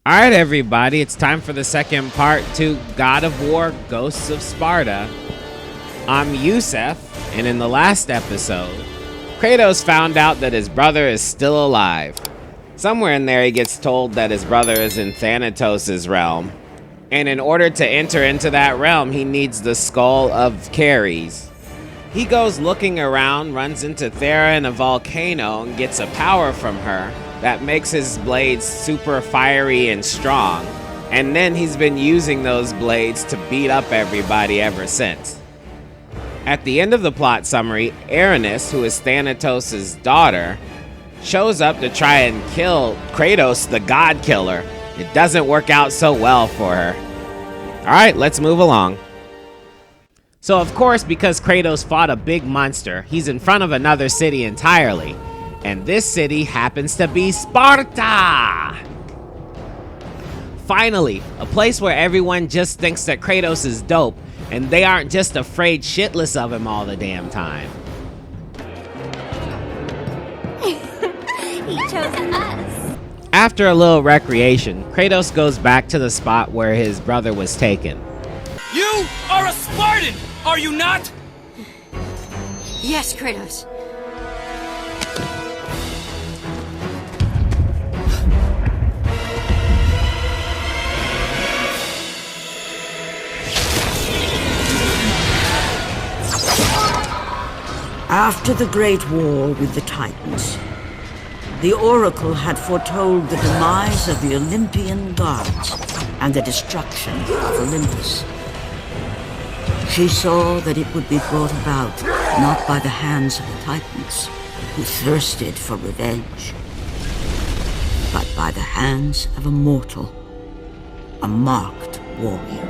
Alright everybody, it's time for the second part to God of War Ghosts of Sparta. I'm Yusef, and in the last episode, Kratos found out that his brother is still alive. Somewhere in there he gets told that his brother is in Thanatos' realm. And in order to enter into that realm, he needs the skull of Ceres. He goes looking around, runs into Thera in a volcano, and gets a power from her that makes his blades super fiery and strong. And then he's been using those blades to beat up everybody ever since. At the end of the plot summary, Erinis, who is Thanatos' daughter, shows up to try and kill Kratos, the god killer. It doesn't work out so well for her. Alright, let's move along. So of course, because Kratos fought a big monster, he's in front of another city entirely. And this city happens to be Sparta! Finally, a place where everyone just thinks that Kratos is dope, and they aren't just afraid shitless of him all the damn time. He chose us. After a little recreation, Kratos goes back to the spot where his brother was taken. You are a Spartan, are you not? Yes, Kratos. After the Great War with the Titans, the Oracle had foretold the demise of the Olympian gods and the destruction of Olympus. She saw that it would be brought about not by the hands of the Titans, who thirsted for revenge, but by the hands of a mortal, a marked warrior.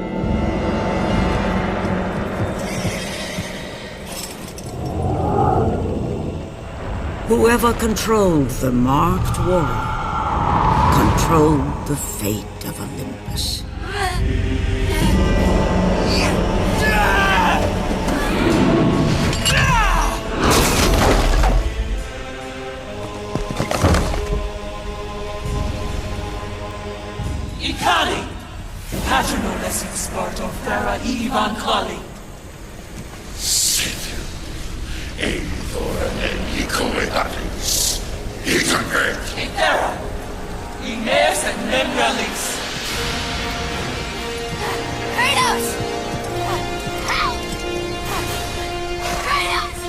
Whoever controlled the marked warrior controlled the fate of Olympus. Ikali! Patronoles in Sparta Thera Ivan Kali. Thera! Ines and Membralis. Kratos! Help! Kratos!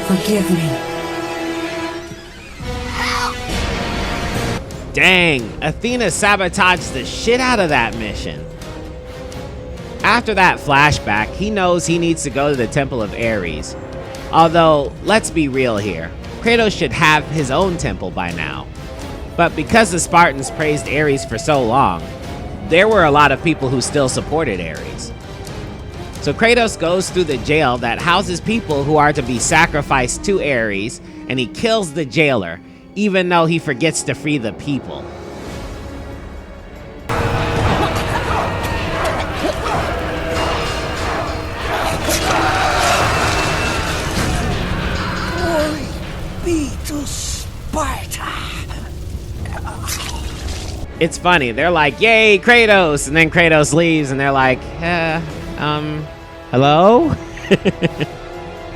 Forgive me. Help! Dang, Athena sabotaged the shit out of that mission. After that flashback, he knows he needs to go to the Temple of Ares. Although, let's be real here, Kratos should have his own temple by now. But because the Spartans praised Ares for so long, there were a lot of people who still supported Ares. So Kratos goes through the jail that houses people who are to be sacrificed to Ares, and he kills the jailer, even though he forgets to free the people. Sparta! It's funny, they're like, yay, Kratos! And then Kratos leaves and they're like, hello?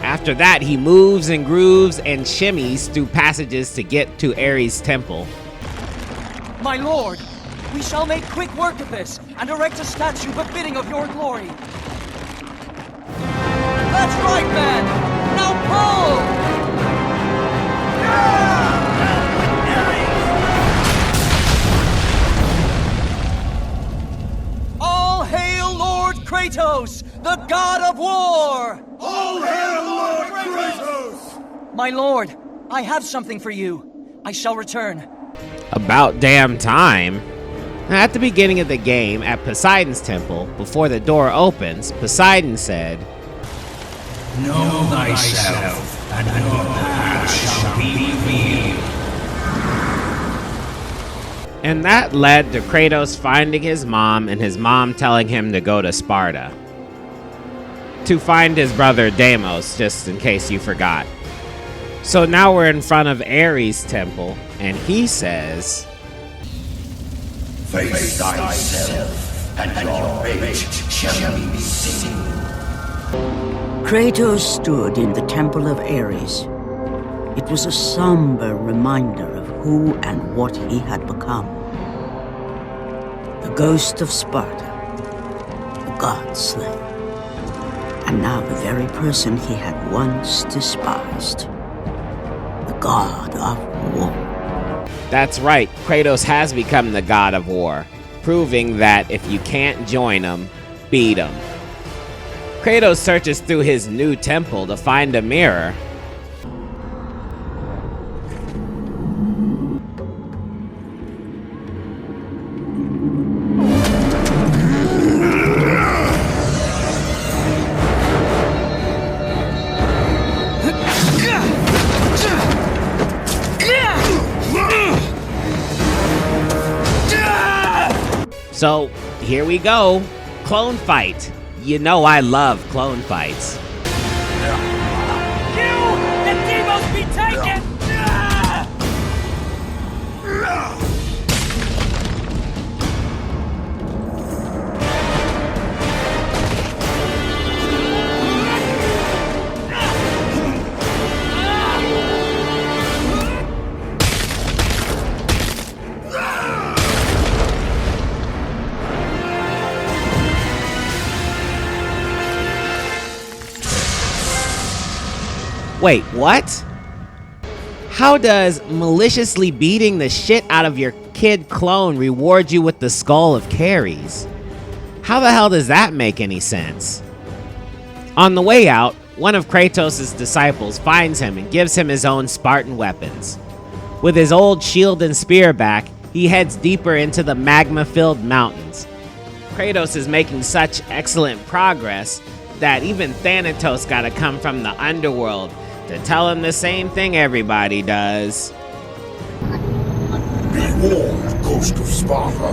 After that, he moves and grooves and shimmies through passages to get to Ares' temple. My lord, we shall make quick work of this and erect a statue befitting of your glory. That's right, man! Now pull! All hail Lord Kratos, the god of war! All hail Lord Kratos! My lord, I have something for you. I shall return. About damn time. At the beginning of the game, at Poseidon's temple, before the door opens, Poseidon said, Know thyself, and your path shall be revealed. and that led to Kratos finding his mom and his mom telling him to go to Sparta. To find his brother Deimos, just in case you forgot. So now we're in front of Ares' temple, and he says, Face thyself, and your fate shall be seen. Kratos stood in the temple of Ares. It was a somber reminder of who and what he had become. The ghost of Sparta, the god slayer, and now the very person he had once despised, the god of war. that's right, Kratos has become the god of war, proving that if you can't join him, beat him. Kratos searches through his new temple to find a mirror. So, here we go. Clone fight. You know I love clone fights. You! The Deimos be taken! Wait, what? How does maliciously beating the shit out of your kid clone reward you with the skull of Ares? How the hell does that make any sense? On the way out, one of Kratos' disciples finds him and gives him his own Spartan weapons. With his old shield and spear back, he heads deeper into the magma-filled mountains. Kratos is making such excellent progress that even Thanatos gotta come from the underworld to tell him the same thing everybody does. Be warned, Ghost of Sparta.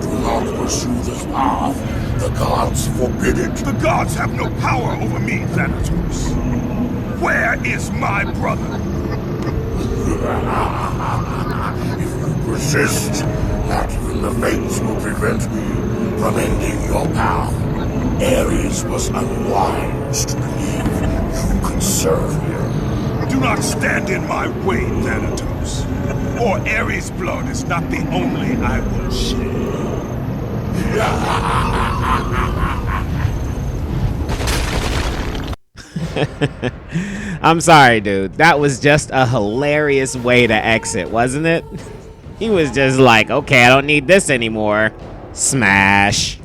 Do not pursue this path. The gods forbid it. The gods have no power over me, Thanatos. Where is my brother? If you persist, not even the fates will prevent me from ending your path. Ares was unwise to believe you could serve him. Do not stand in my way, Thanatos. For Ares' blood is not the only I will shed. I'm sorry, dude. That was just a hilarious way to exit, wasn't it? He was just like, okay, I don't need this anymore. Smash.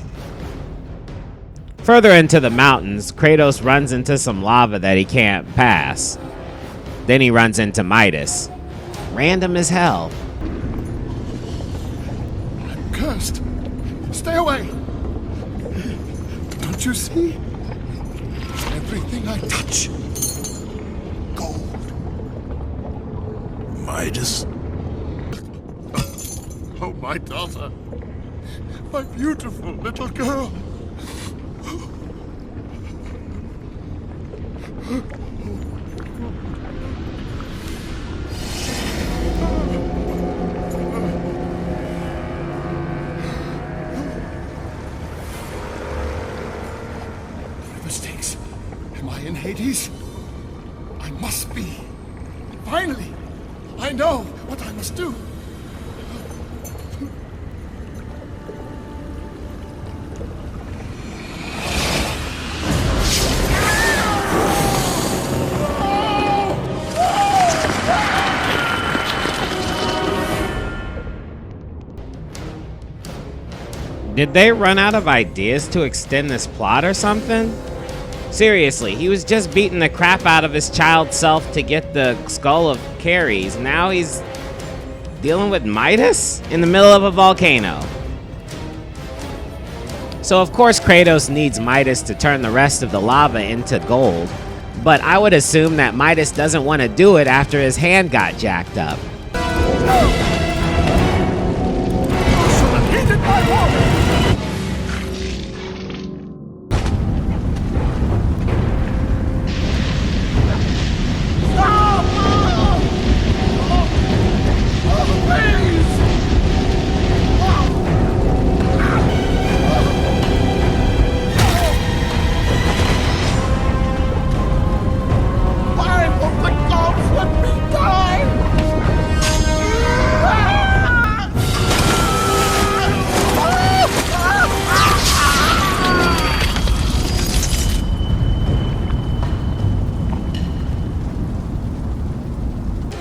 Further into the mountains, Kratos runs into some lava that he can't pass. Then he runs into Midas. Random as hell. I'm cursed. Stay away. Don't you see? Everything I touch. Gold. Midas? Oh, my daughter. My beautiful little girl. Mistakes. Am I in Hades? I must be. Finally, I know what I must do. Did they run out of ideas to extend this plot or something? Seriously, he was just beating the crap out of his child self to get the skull of Ares. Now he's dealing with Midas in the middle of a volcano. So of course Kratos needs Midas to turn the rest of the lava into gold. But I would assume that Midas doesn't want to do it after his hand got jacked up. Stop!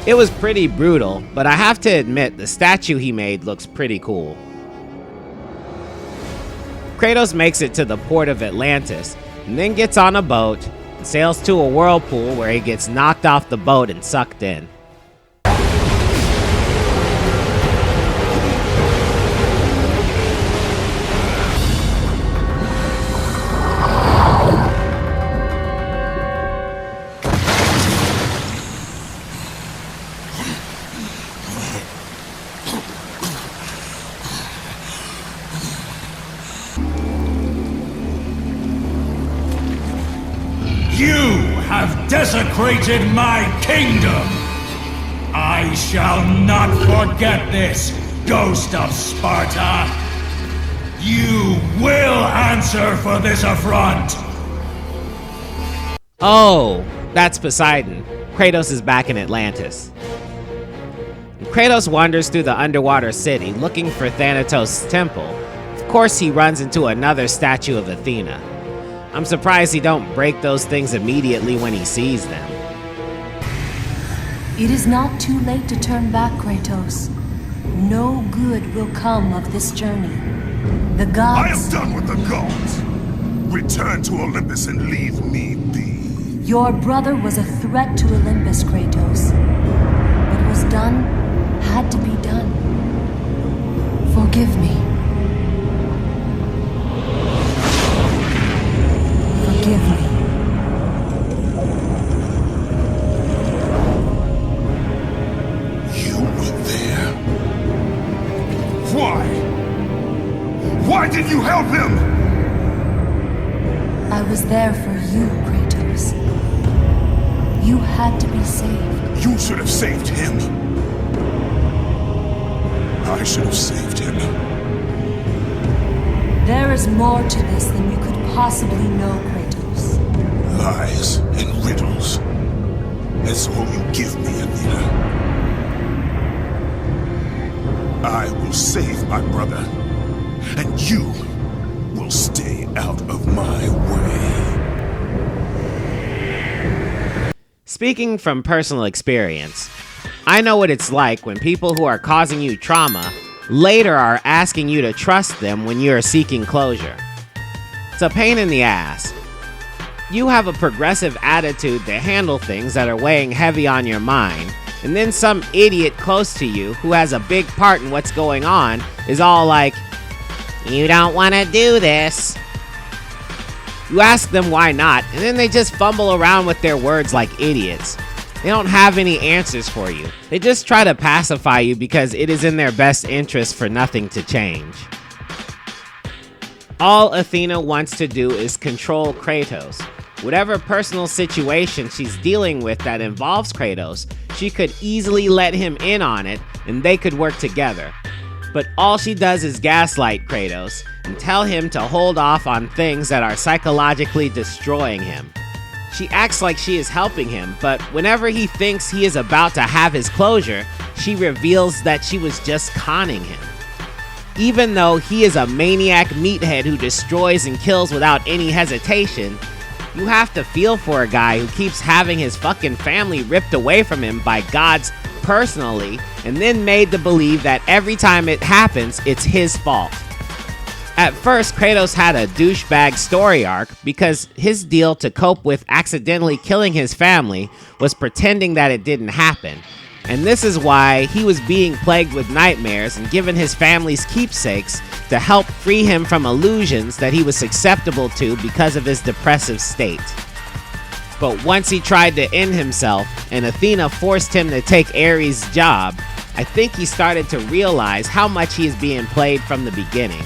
It was pretty brutal, but I have to admit the statue he made looks pretty cool. Kratos makes it to the port of Atlantis, and then gets on a boat and sails to a whirlpool where he gets knocked off the boat and sucked in. You have desecrated my kingdom! I shall not forget this, Ghost of Sparta! You will answer for this affront! Oh, that's Poseidon. Kratos is back in Atlantis. Kratos wanders through the underwater city looking for Thanatos' temple. Of course, he runs into another statue of Athena. I'm surprised he don't break those things immediately when he sees them. It is not too late to turn back, Kratos. No good will come of this journey. The gods... I am done with the gods! Return to Olympus and leave me be. Your brother was a threat to Olympus, Kratos. What was done had to be done. Forgive me. Forgive me. You were there. Why? Why did you help him? I was there for you, Kratos. You had to be saved. You should have saved him. I should have saved him. There is more to this than you could possibly know, Kratos. Lies and riddles. That's all you give me, Athena. I will save my brother, and you will stay out of my way. Speaking from personal experience, I know what it's like when people who are causing you trauma later are asking you to trust them when you are seeking closure. It's a pain in the ass. You have a progressive attitude to handle things that are weighing heavy on your mind, and then some idiot close to you who has a big part in what's going on is all like, "You don't want to do this." You ask them why not, and then they just fumble around with their words like idiots. They don't have any answers for you. They just try to pacify you because it is in their best interest for nothing to change. All Athena wants to do is control Kratos. Whatever personal situation she's dealing with that involves Kratos, she could easily let him in on it and they could work together. But all she does is gaslight Kratos and tell him to hold off on things that are psychologically destroying him. She acts like she is helping him, but whenever he thinks he is about to have his closure, she reveals that she was just conning him. Even though he is a maniac meathead who destroys and kills without any hesitation, you have to feel for a guy who keeps having his fucking family ripped away from him by gods personally, and then made to believe that every time it happens, it's his fault. At first, Kratos had a douchebag story arc because his deal to cope with accidentally killing his family was pretending that it didn't happen. And this is why he was being plagued with nightmares and given his family's keepsakes to help free him from illusions that he was susceptible to because of his depressive state. But once he tried to end himself and Athena forced him to take Ares' job, I think he started to realize how much he is being played from the beginning.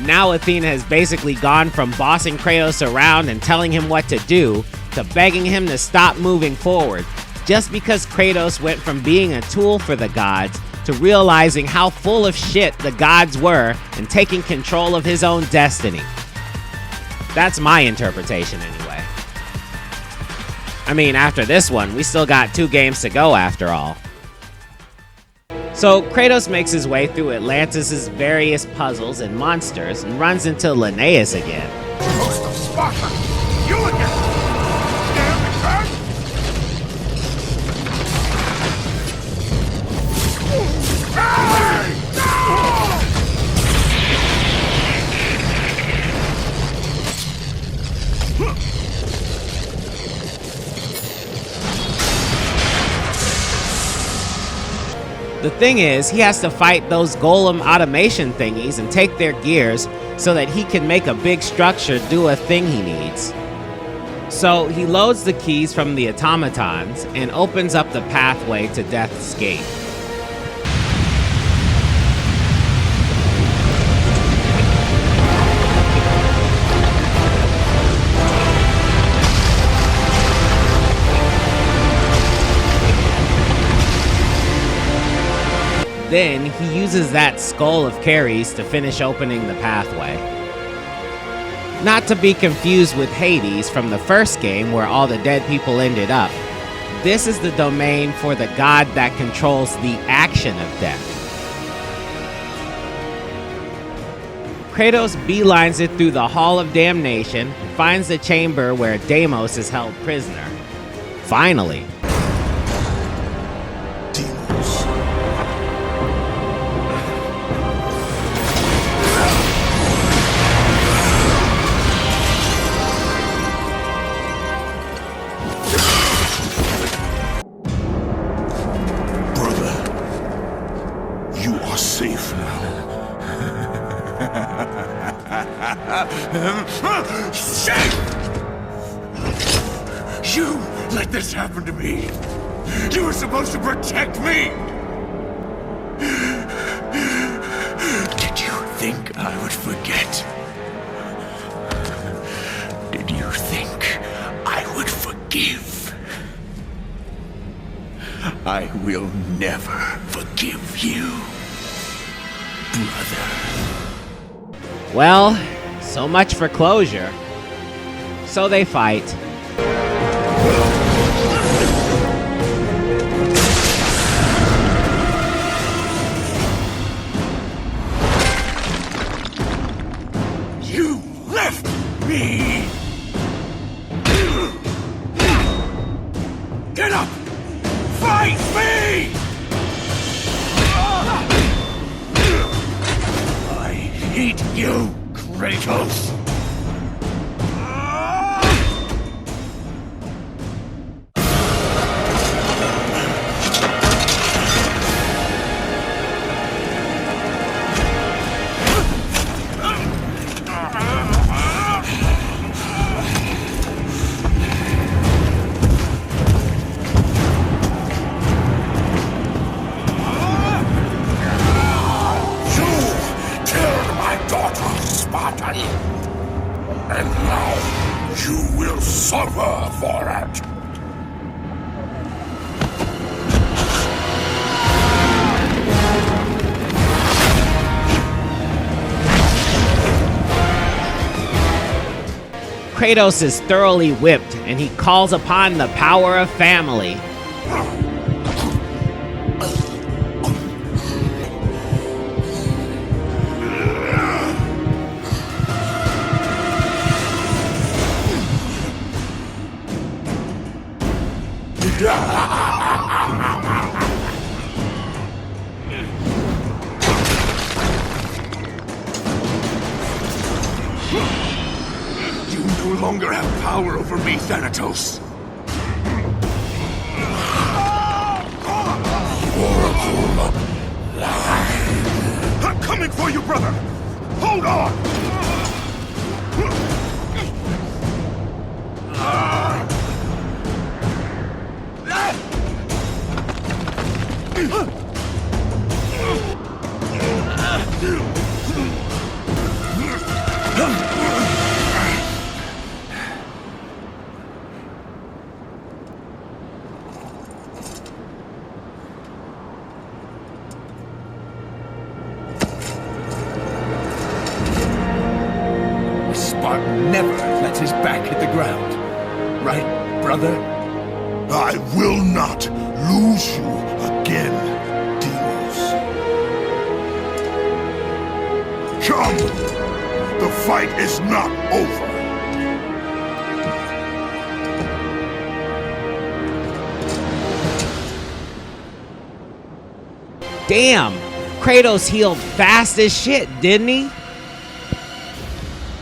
Now Athena has basically gone from bossing Kratos around and telling him what to do to begging him to stop moving forward, just because Kratos went from being a tool for the gods to realizing how full of shit the gods were and taking control of his own destiny. That's my interpretation anyway. I mean, after this one, we still got 2 games to go after all. So Kratos makes his way through Atlantis' various puzzles and monsters and runs into Linnaeus again. Ghost of Sparta! You again! Damn it, man! The thing is, he has to fight those golem automation thingies and take their gears so that he can make a big structure do a thing he needs. So he loads the keys from the automatons and opens up the pathway to Death's Gate. Then he uses that skull of Carrie's to finish opening the pathway. Not to be confused with Hades from the first game where all the dead people ended up. This is the domain for the god that controls the action of death. Kratos beelines it through the Hall of Damnation and finds the chamber where Deimos is held prisoner. Finally. Safe now. Safe! You let this happen to me. You were supposed to protect me. Did you think I would forget? Did you think I would forgive? I will never forgive you. Brother. Well, so much for closure. So they fight. You left me! Get up! Fight me! I hate you, Kratos! Spartan. And now you will suffer for it. Kratos is thoroughly whipped and he calls upon the power of family. You no longer have power over me, Thanatos. Oracle, lie. I'm coming for you, brother. Hold on. Spartan never lets his back hit the ground. Right, brother? I will not lose you again, Deimos. Come! The fight is not over. Damn! Kratos healed fast as shit, didn't he?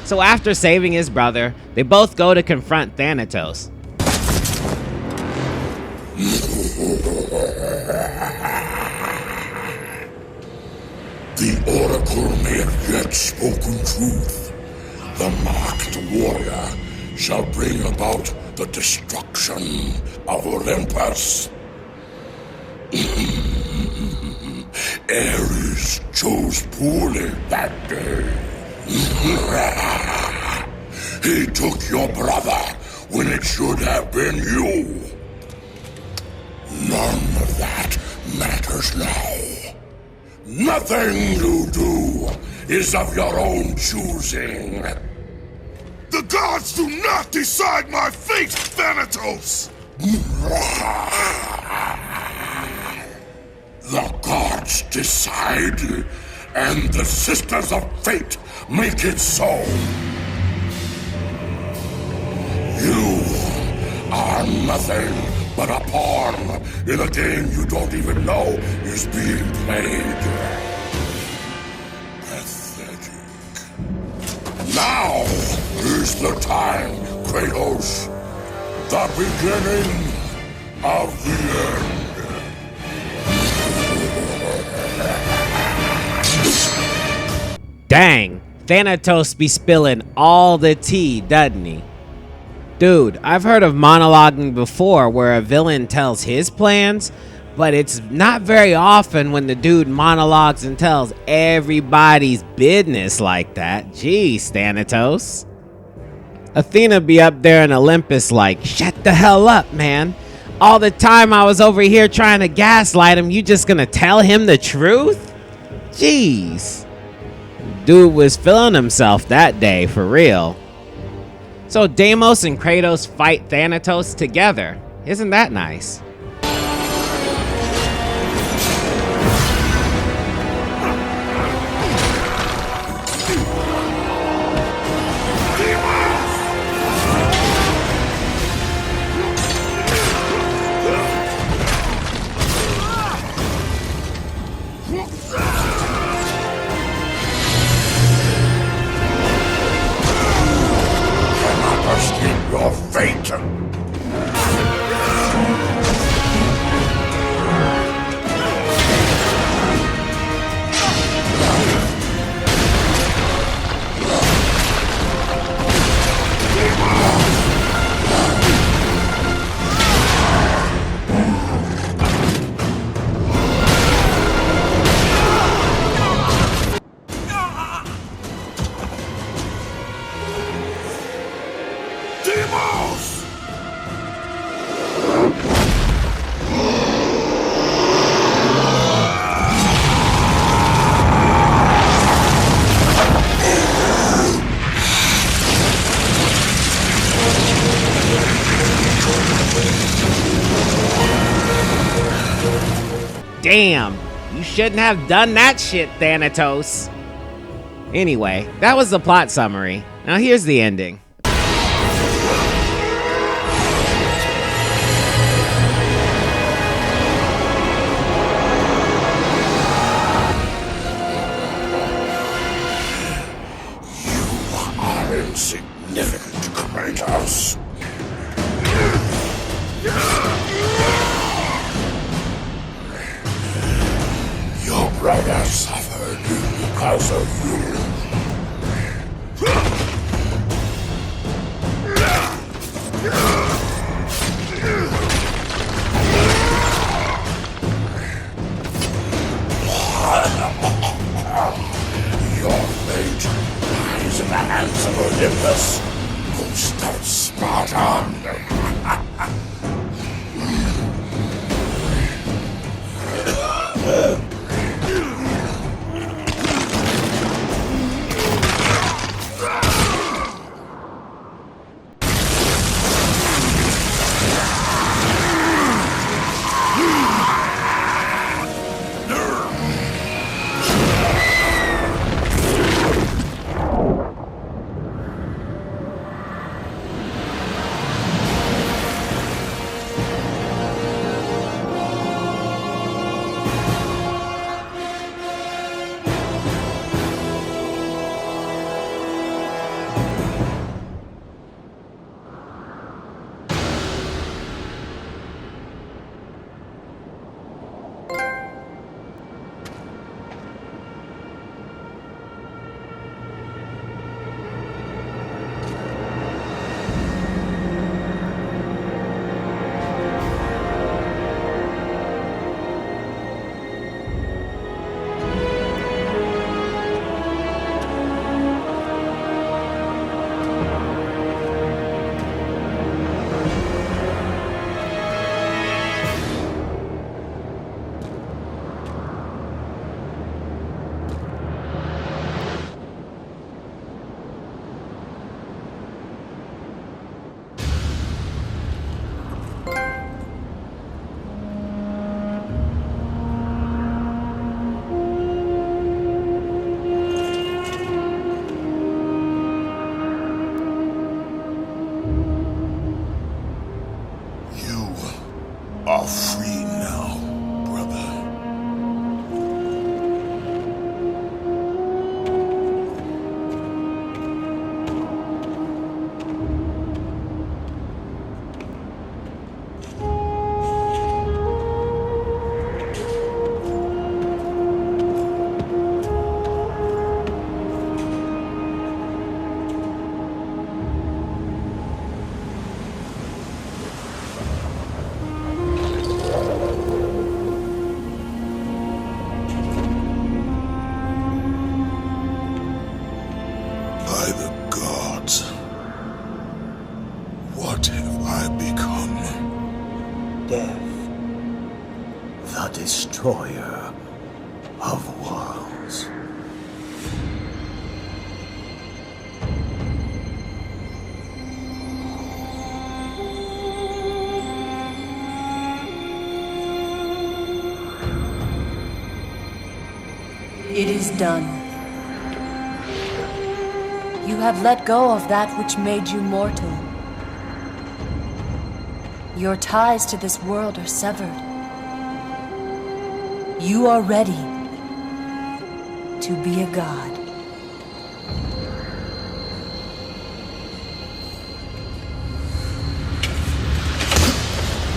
So after saving his brother, they both go to confront Thanatos. The Oracle may have yet spoken truth. The marked warrior shall bring about the destruction of Olympus. Ares chose poorly that day. He took your brother when it should have been you. None of that matters now. Nothing you do is of your own choosing. The gods do not decide my fate, Thanatos! The gods decide, and the Sisters of Fate make it so. You are nothing but a pawn in a game you don't even know is being played. Pathetic. Now is the time, Kratos. The beginning of the end. Dang, Thanatos be spilling all the tea, doesn't he? Dude, I've heard of monologuing before where a villain tells his plans, but it's not very often when the dude monologues and tells everybody's business like that. Jeez, Thanatos. Athena be up there in Olympus like, shut the hell up, man. All the time I was over here trying to gaslight him, you just gonna tell him the truth? Jeez. Dude was feeling himself that day, for real. So Deimos and Kratos fight Thanatos together. Isn't that nice? Your fate. Damn, you shouldn't have done that shit, Thanatos. Anyway, that was the plot summary. Now here's the ending. You are insignificant, Kratos. Your brother suffered because of you. Your fate lies in the hands of Olympus, ghost of Sparta. of worlds. It is done. You have let go of that which made you mortal. Your ties to this world are severed. You are ready to be a god.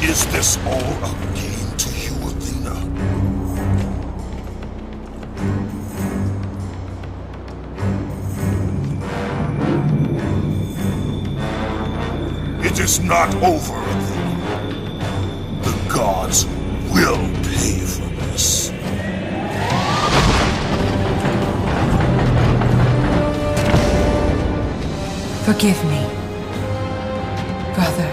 Is this all a game to you, Athena? It is not over, Athena. The gods will pay for this. Forgive me, brother.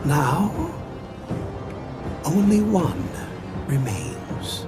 Now, only one remains.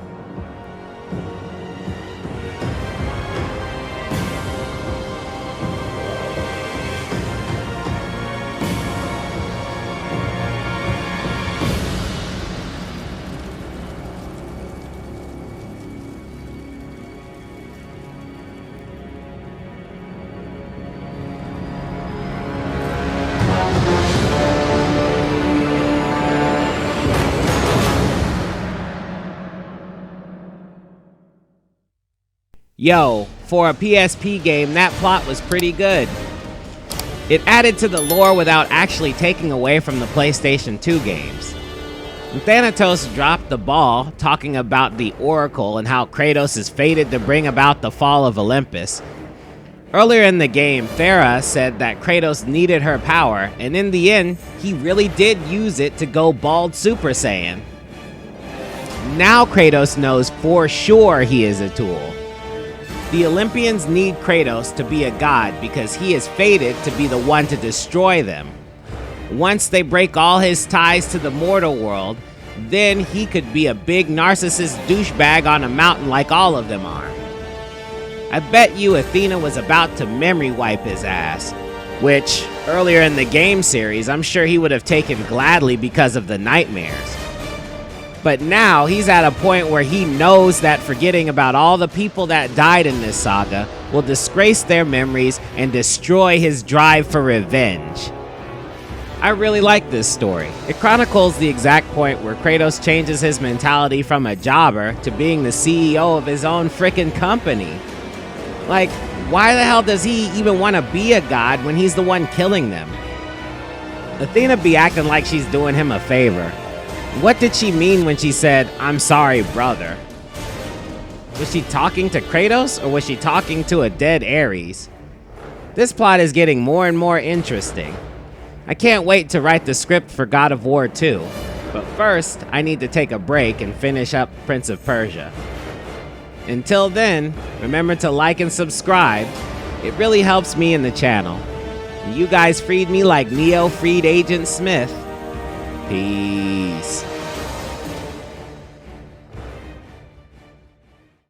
Yo, for a PSP game, that plot was pretty good. It added to the lore without actually taking away from the PlayStation 2 games. And Thanatos dropped the ball talking about the Oracle and how Kratos is fated to bring about the fall of Olympus. Earlier in the game, Thera said that Kratos needed her power, and in the end, he really did use it to go bald Super Saiyan. Now Kratos knows for sure he is a tool. The Olympians need Kratos to be a god because he is fated to be the one to destroy them. Once they break all his ties to the mortal world, then he could be a big narcissist douchebag on a mountain like all of them are. I bet you Athena was about to memory wipe his ass, which, earlier in the game series, I'm sure he would have taken gladly because of the nightmares. But now he's at a point where he knows that forgetting about all the people that died in this saga will disgrace their memories and destroy his drive for revenge. I really like this story. It chronicles the exact point where Kratos changes his mentality from a jobber to being the CEO of his own frickin' company. Like, why the hell does he even want to be a god when he's the one killing them? Athena be acting like she's doing him a favor. What did she mean when she said, "I'm sorry, brother"? Was she talking to Kratos, or was she talking to a dead Ares? This plot is getting more and more interesting. I can't wait to write the script for God of War 2, but first, I need to take a break and finish up Prince of Persia. Until then, remember to like and subscribe. It really helps me in the channel. You guys freed me like Neo freed Agent Smith. Peace.